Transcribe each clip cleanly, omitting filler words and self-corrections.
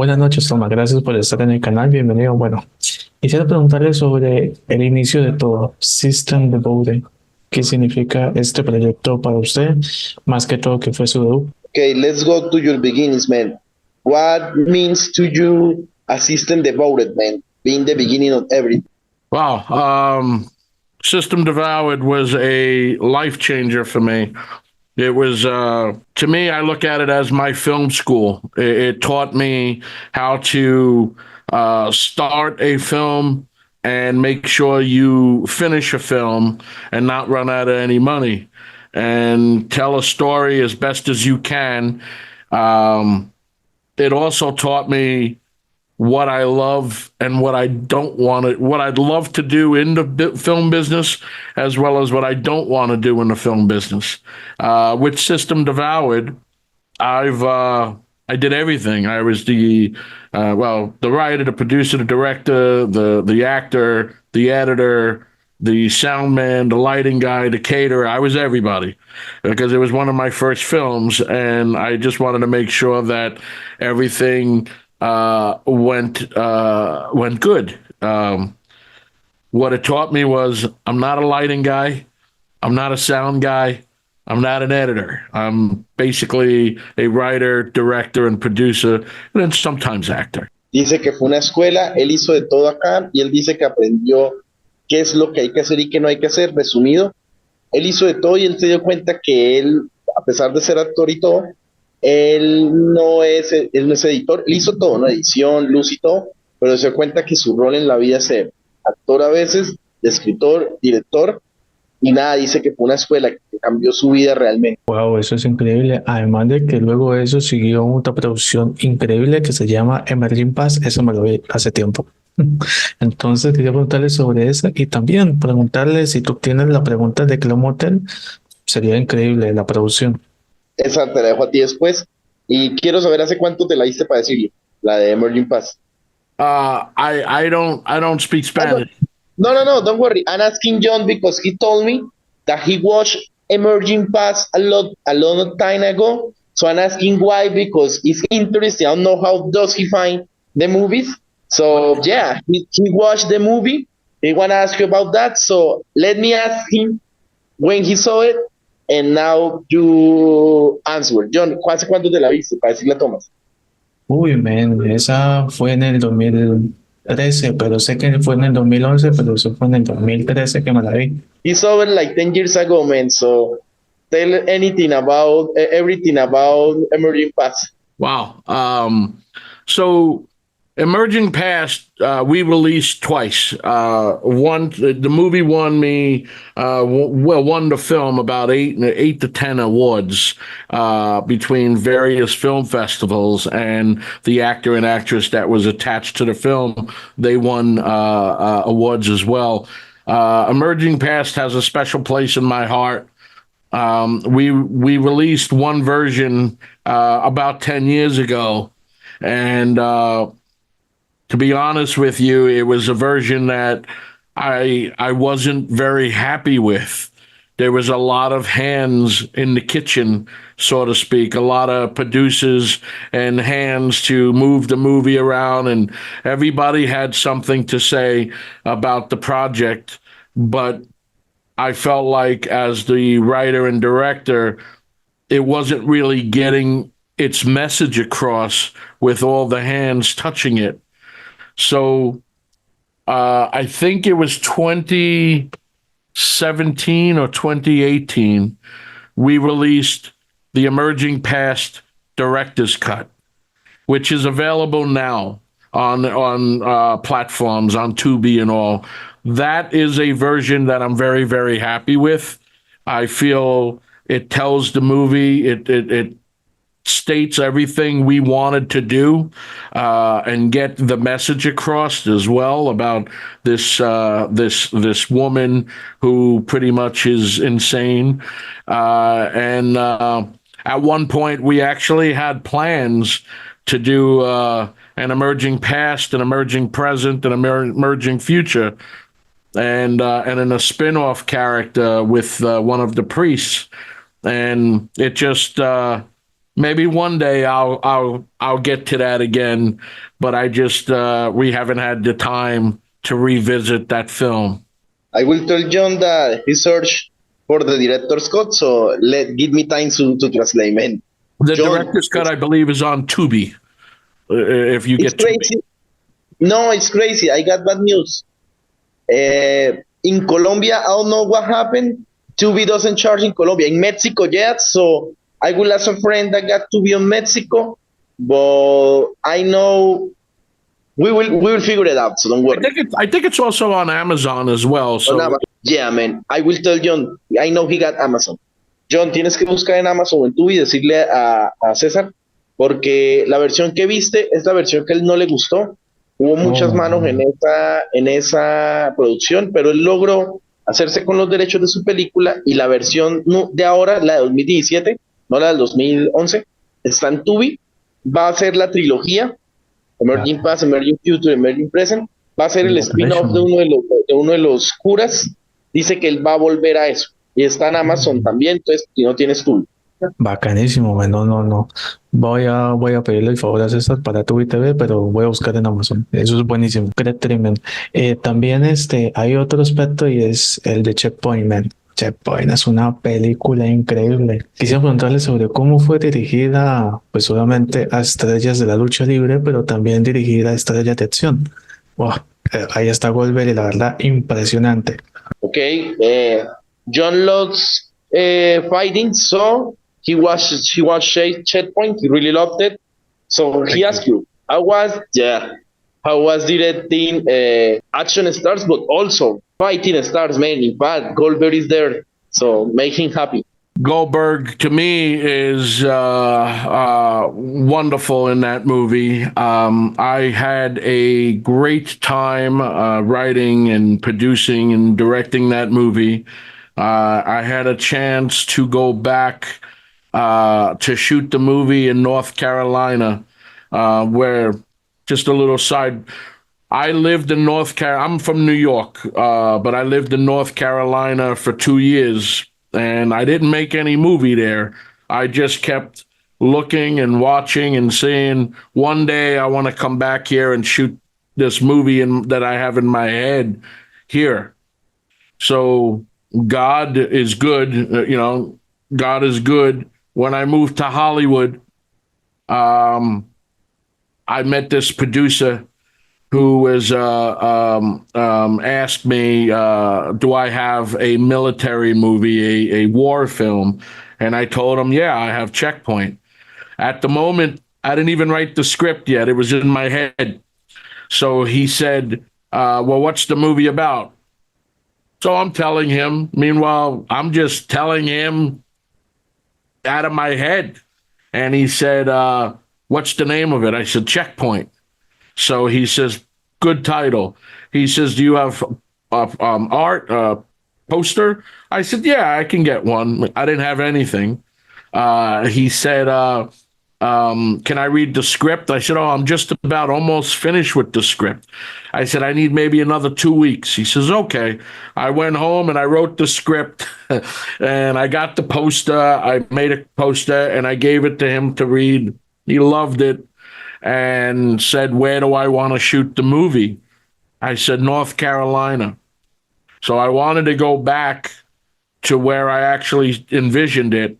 Buenas noches, Tomás. Gracias por estar en el canal. Bienvenido. Bueno, quisiera preguntarle sobre el inicio de todo, System Devoted. ¿Qué significa este proyecto para usted? Más que todo, ¿qué fue su debut? Okay, let's go to your beginnings, man. What means to you assistant devoted, man? Being the beginning of everything. Wow. System Devoured was a life changer for me. It was, to me, I look at it as my film school. It taught me how to start a film and make sure you finish a film and not run out of any money and tell a story as best as you can. It also taught me what I love and what I don't want to, what I'd love to do in the film business, as well as what I don't want to do in the film business. With System Devoured, I did everything. I was the writer, the producer, the director, the actor, the editor, the sound man, the lighting guy, the caterer. I was everybody because it was one of my first films, and I just wanted to make sure that everything went good. What it taught me was I'm not a lighting guy, I'm not a sound guy, I'm not an editor. I'm basically a writer, director, and producer, and then sometimes actor. Dice que fue una escuela, él hizo de todo acá y él dice que aprendió qué es lo que hay que hacer y qué no hay que hacer. Resumido, él hizo de todo y él se dio cuenta que él, a pesar de ser actor y todo, él no es editor, él hizo todo, ¿no? Edición, luz y todo, pero se dio cuenta que su rol en la vida es ser actor a veces, escritor, director, y nada, dice que fue una escuela que cambió su vida realmente. Wow, eso es increíble. Además de que luego de eso siguió otra producción increíble que se llama Emerging Pass. Eso me lo vi hace tiempo. Entonces quería preguntarle sobre eso y también preguntarle si tú tienes la pregunta de Club Motel. Sería increíble la producción. Esa te la dejo a ti después. Y quiero saber hace cuánto te la diste para decirle, la de Emerging Pass. I don't speak Spanish. No, no, no, don't worry. I'm asking John because he told me that he watched Emerging Pass a lot of time ago. So I'm asking why because it's interesting. I don't know how does he find the movies. So yeah, he watched the movie. He wanna ask you about that. So let me ask him when he saw it, and now you answer. John, ¿hace cuánto te la viste? Para decirle a Thomas. Uy, man, esa fue en el 2013, pero sé que fue en el 2011, pero eso fue en el 2013 que me la vi. He saw it like 10 years ago, man. So tell anything about everything about Emerging Pass. Wow. So Emerging Past, we released twice. The movie won me, won the film about eight to 10 awards between various film festivals, and the actor and actress that was attached to the film, they won awards as well. Emerging Past has a special place in my heart. We released one version about 10 years ago, and to be honest with you, it was a version that I wasn't very happy with. There was a lot of hands in the kitchen, so to speak, a lot of producers and hands to move the movie around, and everybody had something to say about the project. But I felt like as the writer and director, it wasn't really getting its message across with all the hands touching it. So I think it was 2017 or 2018, we released the Emerging Past Director's Cut, which is available now on platforms, on Tubi and all. That is a version that I'm very, very happy with. I feel it tells the movie, it states everything we wanted to do and get the message across as well about this woman who pretty much is insane. And at one point, we actually had plans to do an emerging past, an emerging present, an emerging future, and in a spin-off character with one of the priests. And it just maybe one day I'll get to that again, but I just we haven't had the time to revisit that film. I will tell John that he searched for the director's cut, so give me time to translate, man. The John, director's cut, I believe, is on Tubi. If you it's get Tubi, crazy. No, it's crazy. I got bad news. In Colombia, I don't know what happened. Tubi doesn't charge in Colombia. In Mexico, yet. So I will ask a friend that got Tubi on Mexico, but I know we will figure it out. So don't worry. I think it's also on Amazon as well. So yeah, man. I will tell John. I know he got Amazon. John, tienes que buscar en Amazon o en Tubi y decirle a César, porque la versión que viste es la versión que él no le gustó. Hubo muchas manos en esa producción, pero él logró hacerse con los derechos de su película y la versión de ahora, la de 2017, no la del 2011, está en Tubi. Va a ser la trilogía, Emerging Past, Emerging Future, Emerging Present. Va a ser el spin-off de uno de los curas. Dice que él va a volver a eso. Y está en Amazon también, entonces si no tienes Tubi. Bacanísimo, man. No. Voy a pedirle el favor a César para Tubi TV, pero voy a buscar en Amazon. Eso es buenísimo. Tremendo. También hay otro aspecto y es el de Checkpoint, man. Checkpoint es una película increíble. Quisiera preguntarle sobre cómo fue dirigida, pues obviamente a estrellas de la lucha libre, pero también dirigida a estrellas de acción. Wow, ahí está Goldberg y la verdad, impresionante. Okay, John loves fighting, so he watched Checkpoint. He really loved it. So he asked you, how was directing action stars, but also fighting stars, man. In fact, Goldberg is there, so make him happy. Goldberg to me is wonderful in that movie. I had a great time writing and producing and directing that movie. I had a chance to go back to shoot the movie in North Carolina, where, just a little side, I lived in North Carolina. I'm from New York, but I lived in North Carolina for 2 years. And I didn't make any movie there. I just kept looking and watching and saying, one day I want to come back here and shoot this movie that I have in my head here. So God is good. God is good. When I moved to Hollywood, I met this producer who was asked me, do I have a military movie, a war film? And I told him, yeah, I have Checkpoint. At the moment, I didn't even write the script yet. It was in my head. So he said, well, what's the movie about? So I'm telling him. Meanwhile, I'm just telling him out of my head. And he said, what's the name of it? I said, Checkpoint. So he says, good title. He says, do you have art, poster? I said, yeah, I can get one. I didn't have anything. He said, can I read the script? I said, I'm just about almost finished with the script. I said, I need maybe another 2 weeks. He says, okay. I went home and I wrote the script and I got the poster. I made a poster and I gave it to him to read. He loved it. And said, where do I want to shoot the movie? I said, North Carolina. So I wanted to go back to where I actually envisioned it.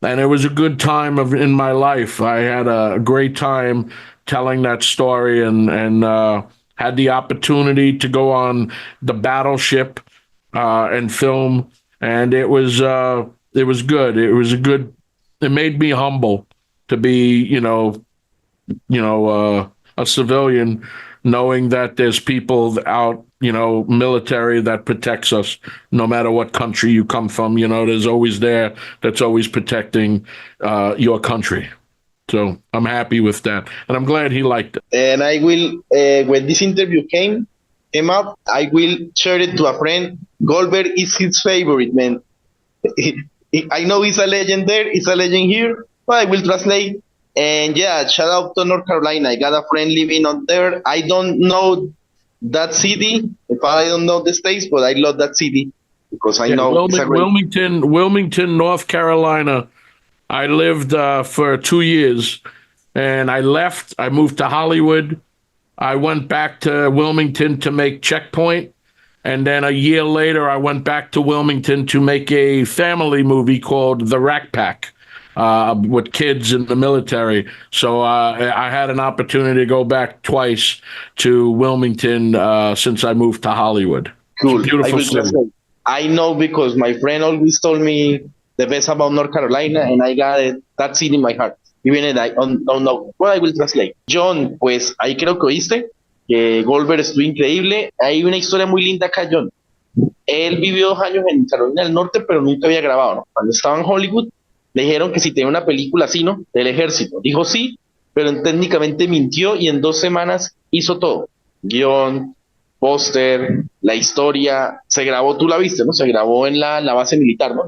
And it was a good time in my life. I had a great time telling that story and had the opportunity to go on the battleship and film. And it was good. It made me humble to be, a civilian, knowing that there's people out, military that protects us no matter what country you come from. There's always that's always protecting your country. So I'm happy with that. And I'm glad he liked it. And I will, when this interview came out, I will share it to a friend. Goldberg is his favorite, man. I know he's a legend there, he's a legend here, but I will translate. And yeah, shout out to North Carolina. I got a friend living on there. I don't know that city, if I don't know the states, but I love that city because I know Wilmington, North Carolina I lived for 2 years, and I left. I moved to Hollywood. I went back to Wilmington to make Checkpoint. And then a year later, I went back to Wilmington to make a family movie called The Rack Pack with kids in the military. So I had an opportunity to go back twice to Wilmington since I moved to Hollywood. Cool. It's a beautiful city. I know because my friend always told me the best about North Carolina, and I got it, that seed in my heart. Even I don't know what I will translate. John, pues ahí creo que oíste que Goldberg estuvo increíble. Hay una historia muy linda acá, John. Él vivió 2 años en Carolina del Norte, pero nunca había grabado, ¿no? Cuando estaba en Hollywood, le dijeron que si tenía una película así, ¿no? Del ejército. Dijo sí, pero técnicamente mintió y en 2 semanas hizo todo. Guión, póster, la historia. Se grabó, tú la viste, ¿no? Se grabó en la base militar, ¿no?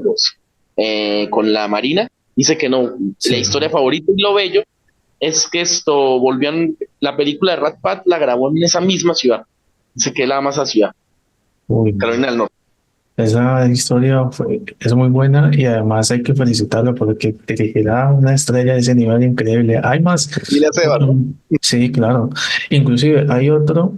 Con la Marina. Dice que no. Sí. La historia favorita y lo bello es que la película de Rat Pat la grabó en esa misma ciudad. Dice que él ama esa ciudad, Uy, Carolina del Norte. esa historia es muy buena y además hay que felicitarlo porque dirigirá una estrella de ese nivel increíble. Hay más. Y le hace barro. Sí, claro. Inclusive hay otro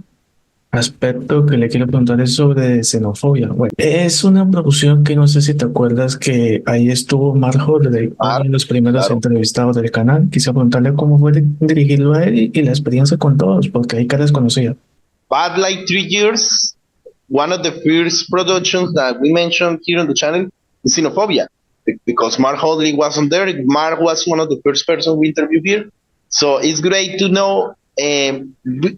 aspecto que le quiero preguntar es sobre xenofobia. Bueno, es una producción que no sé si te acuerdas que ahí estuvo Mark Holiday, uno de los primeros claro. entrevistados del canal. Quise preguntarle cómo fue dirigirlo a él y la experiencia con todos, porque hay caras conocidas. But like 3 years, one of the first productions that we mentioned here on the channel is Xenophobia, because Mark Holiday wasn't there. Mark was one of the first persons we interviewed here. So it's great to know,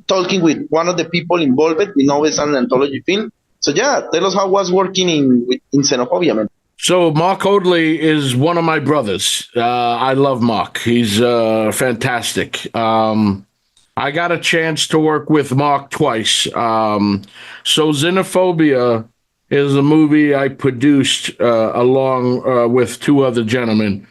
talking with one of the people involved. We know it's an anthology film. So yeah, tell us how was working in Xenophobia, man. So Mark Hoadley is one of my brothers. I love Mark. He's fantastic. I got a chance to work with Mark twice. So Xenophobia is a movie I produced along with 2 other gentlemen.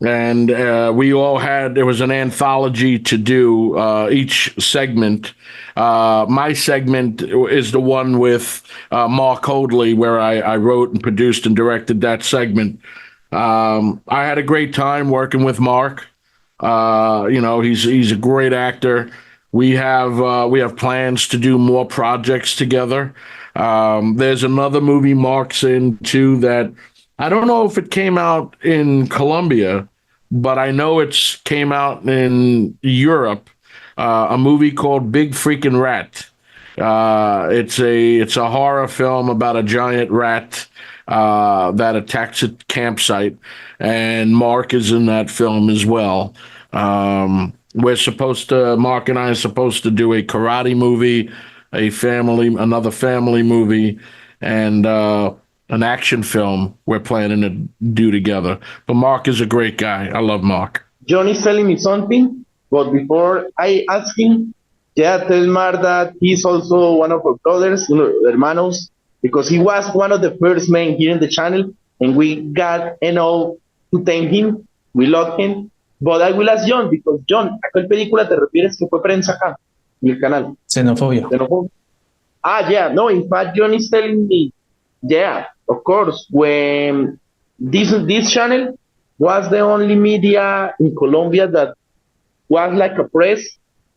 And there was an anthology to do each segment. My segment is the one with Mark Hoadley, where I wrote and produced and directed that segment. I had a great time working with Mark. He's a great actor. We have plans to do more projects together. There's another movie Mark's in too that I don't know if it came out in Colombia, but I know it's came out in Europe. A movie called Big Freaking Rat. It's a horror film about a giant rat that attacks a campsite, and Mark is in that film as well. Mark and I are supposed to do a karate movie, another family movie, and an action film we're planning to do together. But Mark is a great guy. I love Mark. John is telling me something, but before I ask him, tell Mark that he's also one of our brothers, hermanos, because he was one of the first men here in the channel, and we got enough to thank him. We love him. But I will ask John, because John, ¿a cuál película te refieres que fue prensa acá en el canal? Xenofobia. Yeah, no, in fact, John is telling me, yeah, of course, when this channel was the only media in Colombia that was like a press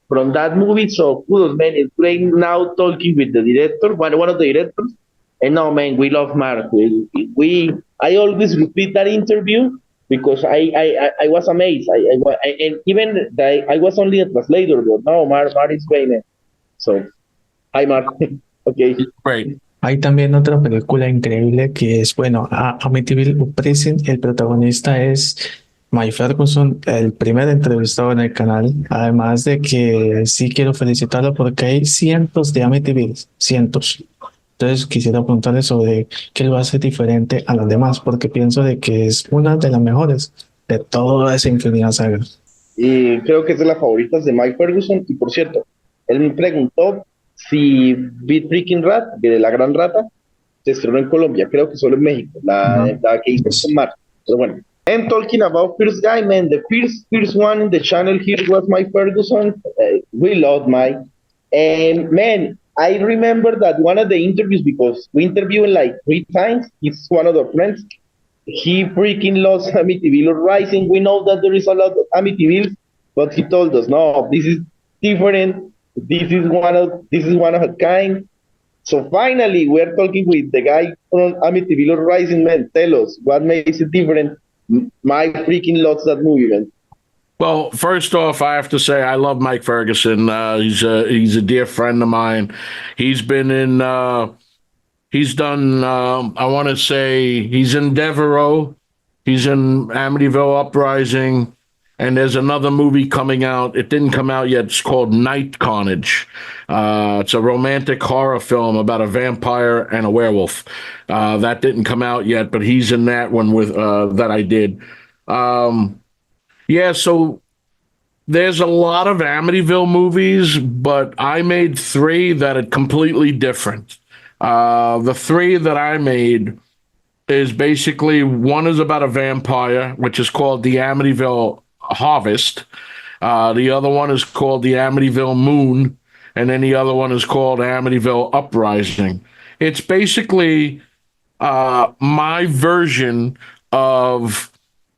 from that movie. So kudos, man. It's great now talking with the director, one of the directors. And no, man, we love Mark. I always repeat that interview because I was amazed. And even I was only a translator, but no, Mark is great, man. So, hi, Mark. Okay. Great. Hay también otra película increíble que es, bueno, Amityville Uprising. El protagonista es Mike Ferguson, el primer entrevistado en el canal. Además de que sí quiero felicitarlo porque hay cientos de Amityville, cientos. Entonces quisiera preguntarle sobre qué lo hace diferente a las demás, porque pienso de que es una de las mejores de toda esa infinidad de sagas. Y creo que es de las favoritas de Mike Ferguson. Y por cierto, él me preguntó si Big Freaking Rat, de La Gran Rata, se estrenó en Colombia. Creo que solo en México, la que hizo con Mark. Pero bueno. And talking about first guy, man, the first one in the channel here was Mike Ferguson. We love Mike. And man, I remember that one of the interviews, because we interviewed like 3 times, he's one of our friends. he freaking lost Amityville Rising. We know that there is a lot of Amityville, but he told us, no, this is different. This is one of a kind. So finally, we're talking with the guy from Amityville Rising, man. Tell us what makes it different. My freaking loves that movie, man. Well, first off, I have to say I love Mike Ferguson. He's a dear friend of mine. He's been in. He's done. I want to say he's in Devereaux. He's in Amityville Uprising, and there's another movie coming out. It didn't come out yet. It's called Night Carnage. It's a romantic horror film about a vampire and a werewolf. That didn't come out yet, but he's in that one with that I did. Yeah, so there's a lot of Amityville movies, but I made three that are completely different. The three that I made is basically one is about a vampire, which is called the Amityville Harvest. The other one is called the Amityville Moon, and then the other one is called Amityville Uprising. It's basically my version of,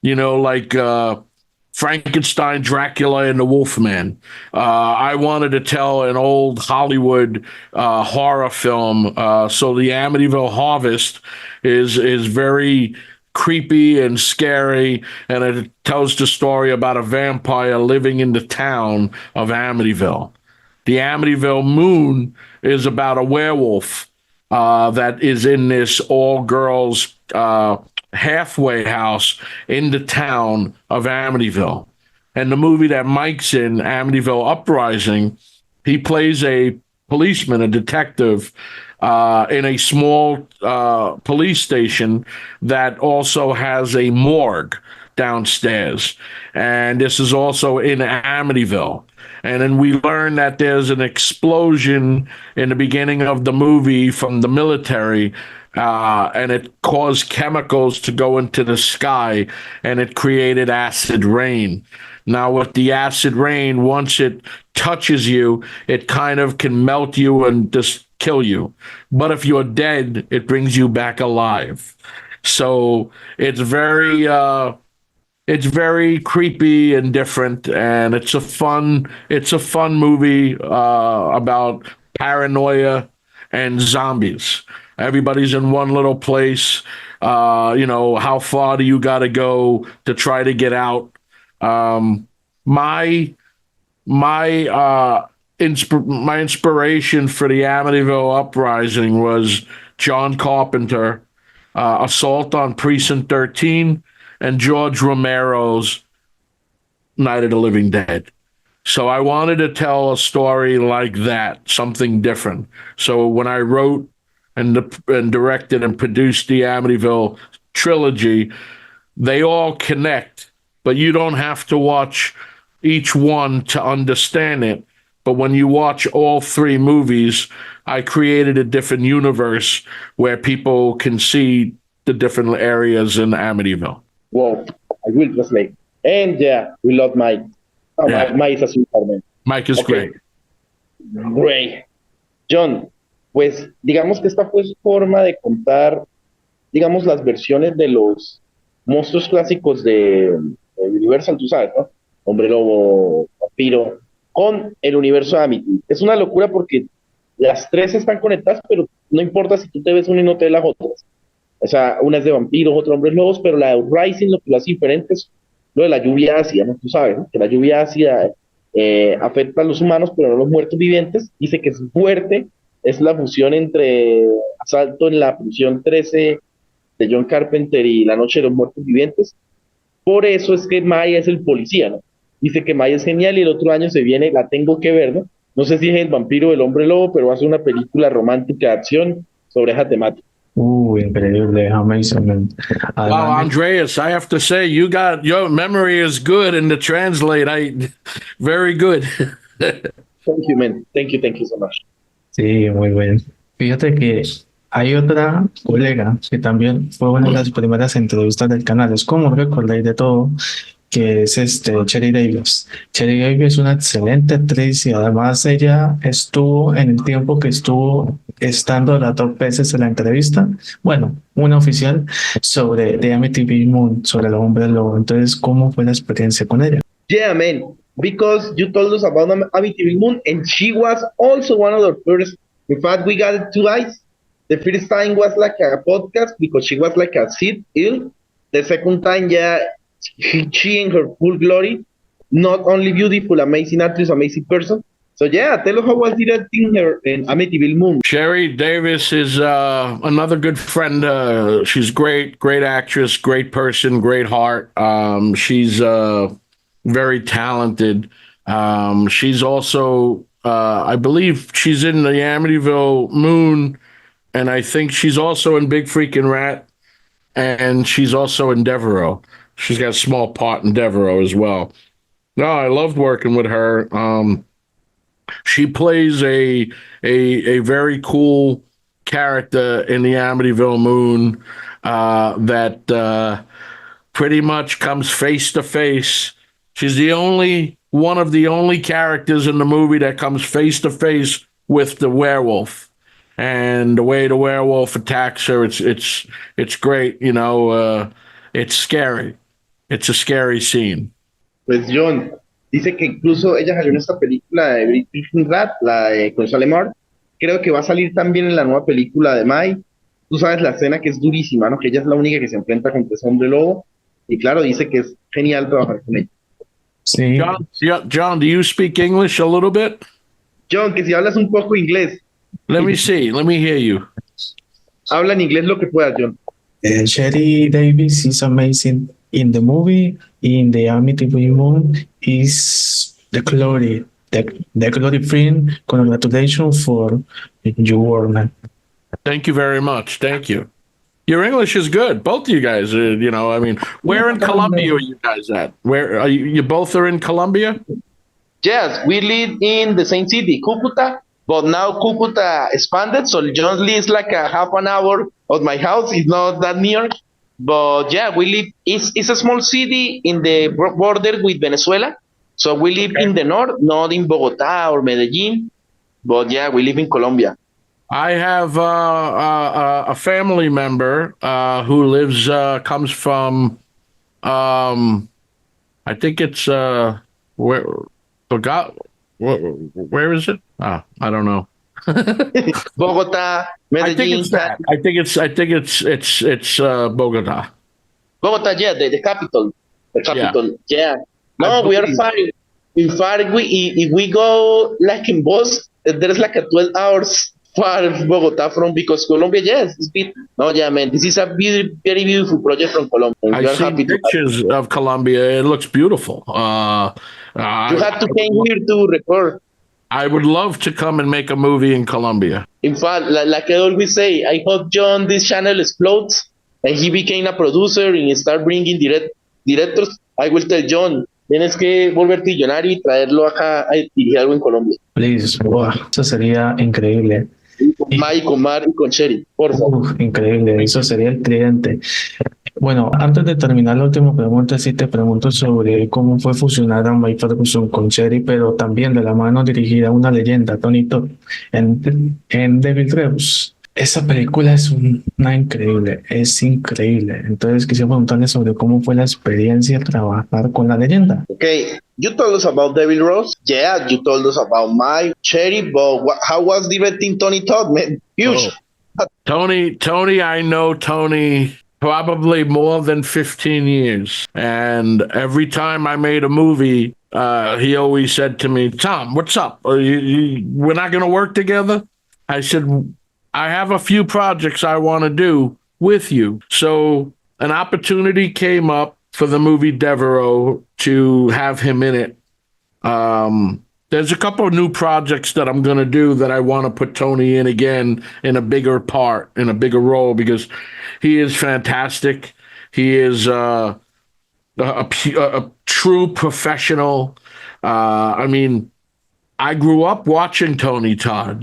like Frankenstein, Dracula, and the Wolfman. I wanted to tell an old Hollywood horror film. So the Amityville Harvest is very creepy and scary, and it tells the story about a vampire living in the town of Amityville. The Amityville Moon is about a werewolf that is in this all-girls halfway house in the town of Amityville. And the movie that Mike's in, Amityville Uprising, he plays a policeman, a detective, in a small police station that also has a morgue downstairs. And this is also in Amityville. And then we learn that there's an explosion in the beginning of the movie from the military, and it caused chemicals to go into the sky, and it created acid rain. Now, with the acid rain, once it touches you, it kind of can melt you and just kill you. But if you're dead, it brings you back alive. So it's very creepy and different, and it's a fun movie about paranoia and zombies. Everybody's in one little place. How far do you got to go to try to get out? My my inspiration for the Amityville Uprising was John Carpenter, Assault on Precinct 13, and George Romero's Night of the Living Dead. So I wanted to tell a story like that, something different. So when I wrote and directed and produced the Amityville trilogy, they all connect, but you don't have to watch each one to understand it. But when you watch all three movies, I created a different universe where people can see the different areas in Amityville. Wow, I will translate. And yeah, we love Mike. Oh, Yeah. Mike is a superman. Mike is Okay. great. Great. John, pues digamos que esta fue su forma de contar, digamos, las versiones de los monstruos clásicos de Universal, tú sabes, ¿no? Hombre lobo, vampiro, con el universo de Amity. Es una locura porque las tres están conectadas, pero no importa si tú te ves una y no te ves las otras. O sea, una es de vampiros, otra hombres lobos, pero la de Rising lo que lo hace diferente es lo de la lluvia ácida, ¿no? Tú sabes, ¿no? Que la lluvia ácida afecta a los humanos, pero no a los muertos vivientes. Dice que es fuerte, es la fusión entre Asalto en la prisión 13 de John Carpenter y La Noche de los Muertos Vivientes. Por eso es que Maya es el policía, ¿no? Dice que Maya es genial y el otro año se viene, la tengo que ver, ¿no? No sé si es el vampiro o el hombre lobo, pero va a ser una película romántica de acción sobre esa temática. Increíble, amazing. Man. Wow, Además, Andreas, I have to say, your memory is good in the translate. Very good. Thank you, man. Thank you so much. sí, muy bien. Fíjate que hay otra colega que también fue una de las primeras entrevistas del canal. Es como recordáis de todo. que es Cherry Davis. Cherry Davis es una excelente actriz y además ella estuvo en el tiempo que estuvo estando las dos veces en la entrevista, bueno, una oficial sobre The Amityville Moon, sobre el hombre lobo. Entonces, ¿cómo fue la experiencia con ella? Yeah, man. Because you told us about Amityville Moon, and she was also one of the first. In fact, we got two eyes. The first time was like a podcast because she was like a sit ill. The second time, yeah, she in her full glory, not only beautiful, amazing actress, amazing person. So yeah, tell us how was directing her in Amityville Moon. Sherry Davis is another good friend. She's great actress, great person, great heart. She's very talented. She's also, I believe, she's in the Amityville Moon, and I think she's also in Big Freaking Rat, and she's also in Devereaux. She's got a small part in Devereaux as well. No, I loved working with her. She plays a very cool character in the Amityville Moon that pretty much comes face to face. She's the only one of the only characters in the movie that comes face to face with the werewolf, and the way the werewolf attacks her, it's great. You know, it's scary. It's a scary scene. Pues John dice que incluso ella salió en esta película de Breaking Rat, la de con Salemar. Creo que va a salir también en la nueva película de Mai. Tú sabes la escena que es durísima, ¿no? Que ella es la única que se enfrenta contra ese hombre lobo. Y claro, dice que es genial trabajar con ella. Sí, John, do you speak English a little bit? John, que si hablas un poco inglés, Let me see. Let me hear you. habla en inglés lo que puedas, John. Sherry Davis is amazing in the movie. In the Amityville Moon is the glory, the glory film. Congratulations for your man. Thank you very much. Thank you. Your English is good. Both of you guys, you know, I mean, where in Colombia are you guys at? Where are you? You both are in Colombia? Yes, we live in the same city, Cucuta, but now Cucuta expanded, so John lives like a half an hour of my house. It's not that near, but yeah, we live. It's a small city in the border with Venezuela, so we live in the north, not in Bogota or Medellin, but yeah, we live in Colombia. I have a family member who lives, comes from, I think it's where where is it? I don't know. Bogota, I think Medellin, it's that. I think it's Bogota. Bogota, yeah, the capital, the capital, yeah. I No, we are believe- far. In fact, if we go like in bus, there's like a 12 hours far Bogota from because Colombia, yes, it's big. No, yeah, man, this is a very beautiful project from Colombia. We I've are seen happy to have pictures of Colombia. It looks beautiful. you have to came here to record. I would love to come and make a movie in Colombia. In fact, like I always say, I hope John this channel explodes and he became a producer and start bringing directors. I will tell John, tienes que volverte millonario y traerlo acá a dirigir algo en Colombia. Please, wow, eso sería increíble. Con Mike, con Mar y con Sherry, por favor. Increíble, eso sería el cliente. Bueno, antes de terminar la última pregunta, sí te pregunto sobre cómo fue fusionar a Mike Ferguson con Cherry, pero también de la mano dirigida a una leyenda, Tony Todd, en Devil Reus. Esa película es una increíble, es increíble. Entonces quisiera preguntarle sobre cómo fue la experiencia trabajar con la leyenda. Okay, you told us about Devil Rose. Yeah, you told us about my Cherry, but how was directing Tony Todd, man? Huge. Tony, I know Tony probably more than 15 years. And every time I made a movie, he always said to me, Tom, what's up? We're not going to work together? I said, I have a few projects I want to do with you. So an opportunity came up for the movie Devereaux to have him in it. There's a couple of new projects that I'm going to do that I want to put Tony in again in a bigger part, in a bigger role, because he is fantastic. He is a true professional. I mean, I grew up watching Tony Todd,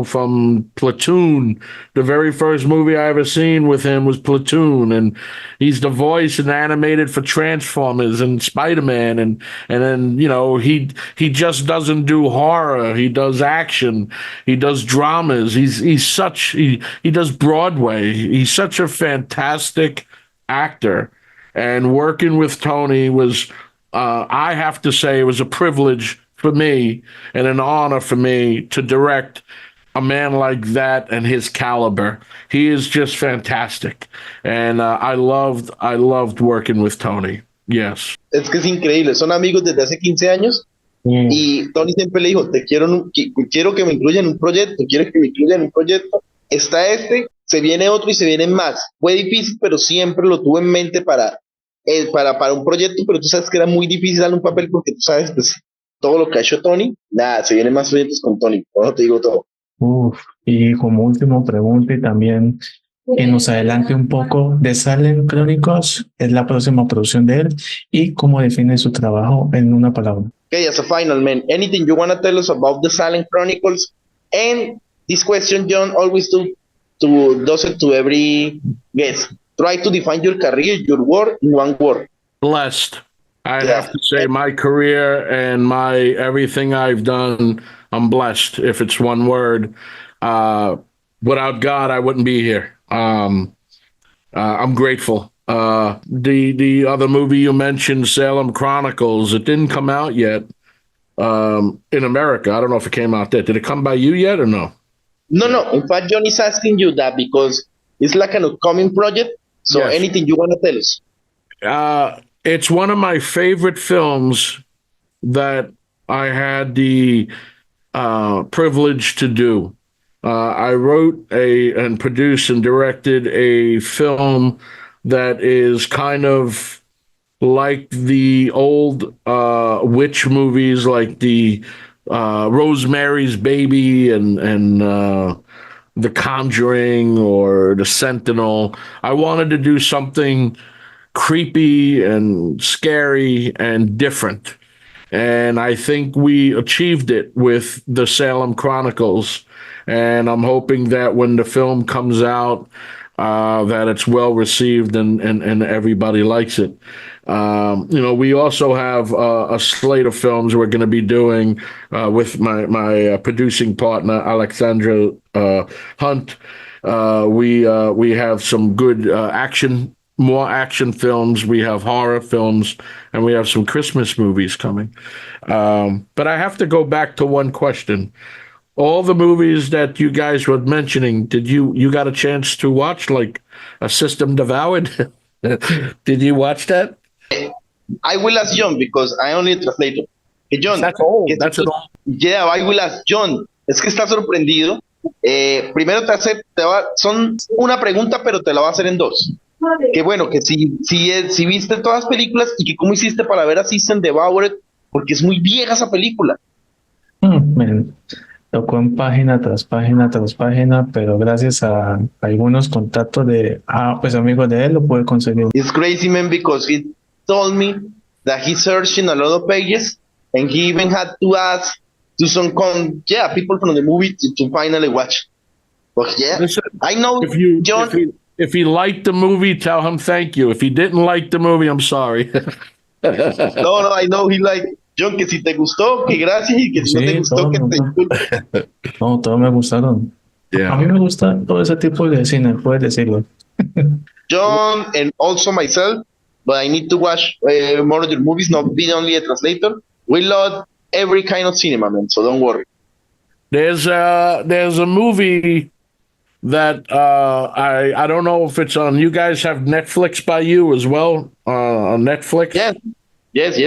from Platoon. The very first movie I ever seen with him was Platoon, and he's the voice and animated for Transformers and Spider-Man, and then he just doesn't do horror. He does action. He does dramas. He does Broadway. He's such a fantastic actor, and working with Tony was, I have to say, it was a privilege for me and an honor for me to direct a man like that and his caliber. He is just fantastic, and I loved working with Tony. Yes. Es que es increíble, son amigos desde hace 15 años y Tony siempre le dijo, quiero que me incluya en un proyecto, quiero que me incluya en un proyecto. Está este, se viene otro y se vienen más. Fue difícil, pero siempre lo tuve en mente para un proyecto, pero tú sabes que era muy difícil darle un papel porque tú sabes, pues, todo lo que ha hecho Tony, nada, se vienen más proyectos con Tony, por eso te digo todo. Uf, y como última pregunta y también que nos adelante un poco, de Salem Chronicles es la próxima producción de él y cómo define su trabajo en una palabra. Okay, as a final, man, anything you want to tell us about the Silent Chronicles? And this question, John, always does it to every guest. Try to define your career, your work in one word. Blessed. I Yeah. have to say my career and my everything I've done, I'm blessed. If it's one word, without God, I wouldn't be here. I'm grateful. The other movie you mentioned, Salem Chronicles, it didn't come out yet in America. I don't know if it came out there. Did it come by you yet or no? No. In fact, John is asking you that because it's like an upcoming project. So Yes. anything you want to tell us? It's one of my favorite films that I had the privilege to do. I wrote and produced and directed a film that is kind of like the old witch movies, like the Rosemary's Baby and The Conjuring or The Sentinel. I wanted to do something creepy and scary and different. And I think we achieved it with the Salem Chronicles. And I'm hoping that when the film comes out, that it's well received and everybody likes it. We also have a slate of films we're going to be doing with my producing partner, Alexandra Hunt. We have some good more action films. We have horror films, and we have some Christmas movies coming. But I have to go back to one question. All the movies that you guys were mentioning, did you got a chance to watch, like A System Devoured? Did you watch that? I will ask John because I only translator. Hey, John, That's old. que That's tú- an old. Yeah, I will ask John. Es que está sorprendido. Primero son una pregunta, pero te la va a hacer en dos. Que bueno, que si viste todas las películas y que cómo hiciste para ver a System Devoured, porque es muy vieja esa película. Me tocó en página tras página tras página, pero gracias a algunos contactos de pues amigos de él lo pude conseguir. It's crazy, man, because he told me that he's searching a lot of pages and he even had to ask to some people from the movie to finally watch. But yeah, Listen, I know, John. if he liked the movie, tell him thank you. If he didn't like the movie, I'm sorry. No, I know he like, John, que si te gustó, que gracias, y que si no te Sí, gustó, todo que me te gustó. disculpe. No, todos me gustaron. A Yeah. mí me gusta todo ese tipo de cine, puedes decirlo. John and also myself, but I need to watch more of your movies, not be only a translator. We love every kind of cinema, man, so don't worry. There's a movie that I don't know if it's on. You guys have Netflix by you as well on Netflix. Yes.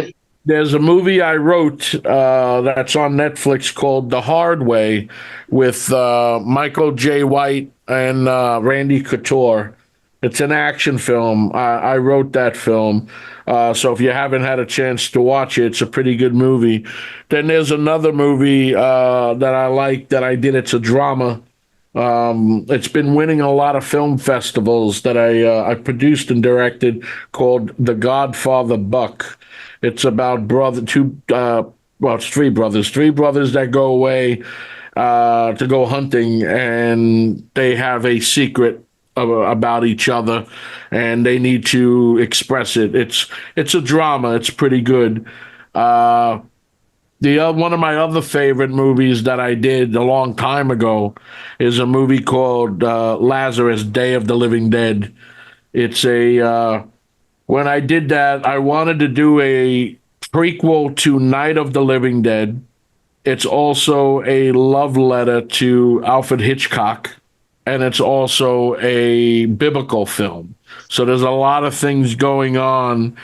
There's a movie I wrote that's on Netflix called The Hard Way with Michael J. White and Randy Couture. It's an action film. I wrote that film. So if you haven't had a chance to watch it, it's a pretty good movie. Then there's another movie that I like that I did. It's a drama. It's been winning a lot of film festivals that I produced and directed called The Godfather Buck. It's about two well, it's three brothers that go away to go hunting, and they have a secret about each other, and they need to express it. It's a drama. It's pretty good. One of my other favorite movies that I did a long time ago is a movie called Lazarus: Day of the Living Dead. It's a when I did that, I wanted to do a prequel to Night of the Living Dead. It's also a love letter to Alfred Hitchcock, and it's also a biblical film. So there's a lot of things going on.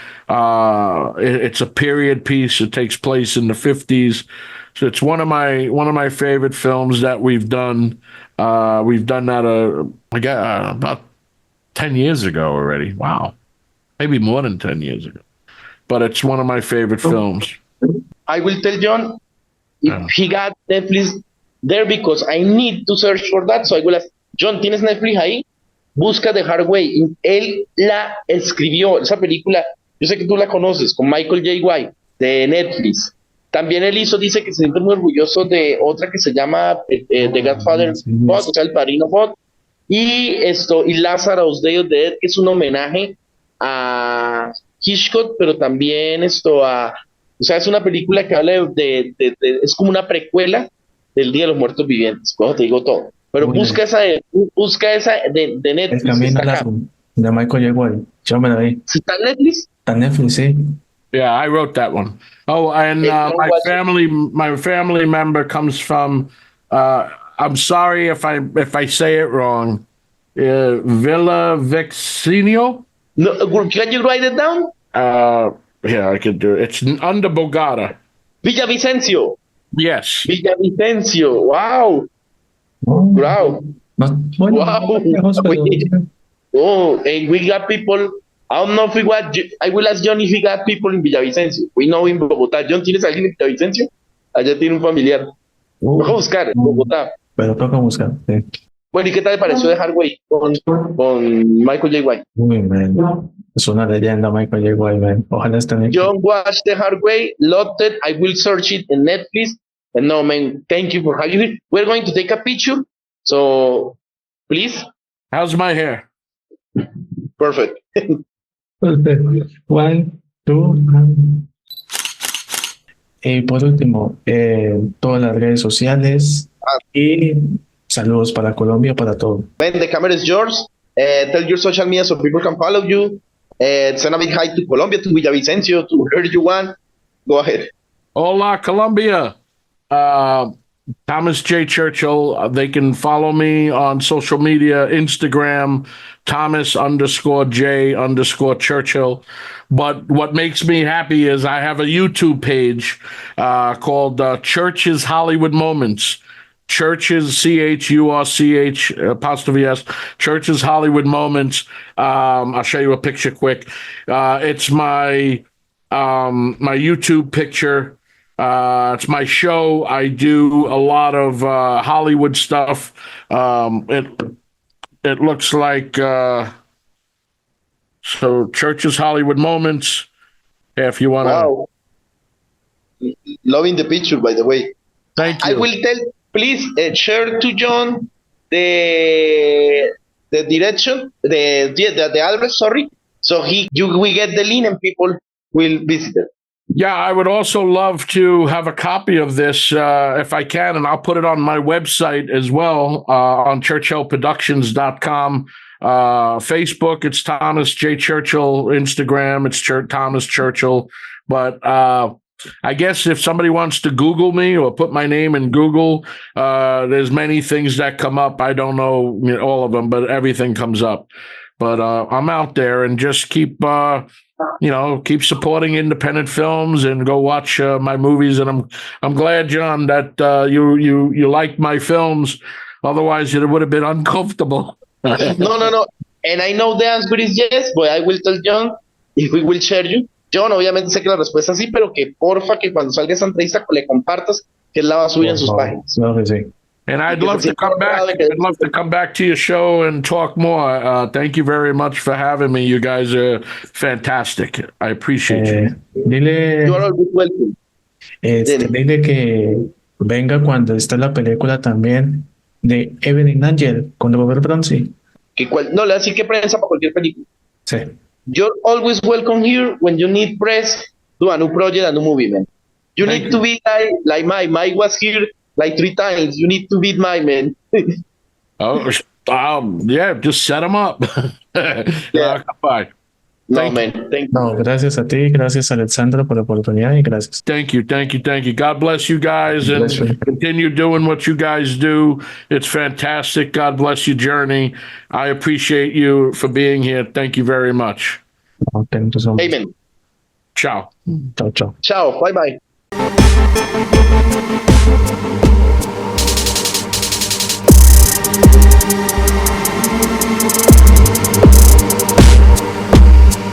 It's a period piece. It takes place in the 50s. So it's one of my favorite films that we've done. We've done that about 10 years ago already. Wow, maybe more than 10 years ago. But it's one of my favorite films. I will tell John if he got Netflix there because I need to search for that. So I will ask, John, ¿tienes Netflix ahí? Busca The Hard Way. Él la escribió, esa película, yo sé que tú la conoces, con Michael J. White, de Netflix. También él dice que se siente muy orgulloso de otra que se llama The Godfather Pod, o sea, El Padrino Pod. Y Lazarus Day of the Dead, que es un homenaje a Hitchcock, pero también o sea, es una película que habla es como una precuela del Día de los Muertos Vivientes, cuando te digo todo. Pero busca esa de Netflix. El camino de Michael J. White. Yo me la vi. ¿Está en Netflix? Está en Netflix, sí. Yeah, I wrote that one. Oh, and my family member comes from. I'm sorry if I say it wrong. Villa Vecchino. No, can you write it down? Yeah, I could do it. It's under Bogota. Villavicencio. Yes. Villavicencio. Wow. Wow. Wow. Oh, and we got people. I don't know if I will ask John if he got people in Villavicencio. We know in Bogotá. John, ¿tienes alguien en Villavicencio? Allá tiene un familiar. Vamos a buscar en Bogotá. Pero toca buscar, sí. Bueno, ¿y qué tal le pareció de Hardway con Michael J. White? Uy, man. Es una leyenda, Michael J. White, man. Ojalá esté en John watched The Hard Way, loved it. I will search it in Netflix. And no, man, thank you for having me. We're going to take a picture. So, please. How's my hair? Perfect. Perfect. 1, 2, y por último, todas las redes sociales y saludos para Colombia, para todo. Man, the camera is yours. Tell your social media so people can follow you. Send a big hi to Colombia, to Villavicencio, to wherever you want. Go ahead. Hola, Colombia. Thomas J. Churchill. They can follow me on social media, Instagram, Thomas_J_Churchill. But what makes me happy is I have a YouTube page called Church's Hollywood Moments. Church's CHURCH apostrophe S. Church's Hollywood Moments. I'll show you a picture quick. It's my YouTube picture. It's my show. I do a lot of Hollywood stuff. It looks like so Church's Hollywood Moments. If you want to. Wow. Loving the picture, by the way. Thank you. I will tell, please share to John the direction, the address, sorry. So we get the link and people will visit it. Yeah, I would also love to have a copy of this if I can, and I'll put it on my website as well on churchillproductions.com. Facebook, it's Thomas J. Churchill. Instagram, it's Thomas Churchill. But I guess if somebody wants to Google me or put my name in Google, there's many things that come up. I don't know all of them, but everything comes up. But I'm out there, and just keep keep supporting independent films and go watch my movies. And I'm glad, John, that you like my films. Otherwise, it would have been uncomfortable. No. And I know the answer is yes, but I will tell John if we will share you. John, obviamente sé que la respuesta es sí, pero que porfa que cuando salga esa entrevista le compartas, que él la va a subir en sus páginas. No, sí. And I'd love to come back. I'd love to come back to your show and talk more. Thank you very much for having me. You guys are fantastic. I appreciate you. Dile, You are always welcome. Dele. Dile que venga cuando está la película también de Evelyn Angel con Robert Bronson. No, le así que prensa para cualquier película. Sí. You're always welcome here when you need press to a new project, a new movie, man. You Thank need to be like Mike was here like 3 times. You need to beat my man. Oh, yeah, just set them up. And Yeah. I'll come by. No, Thank you. man. Thank you. No, gracias a ti, gracias Alexandra por la oportunidad y gracias. Thank you. Thank you. Thank you. God bless you guys and Bless you. continue doing what you guys do. It's fantastic. God bless your journey. I appreciate you for being here. Thank you very much. No, thank you so much. Amen. Ciao. Chao, chao. Ciao. Bye bye.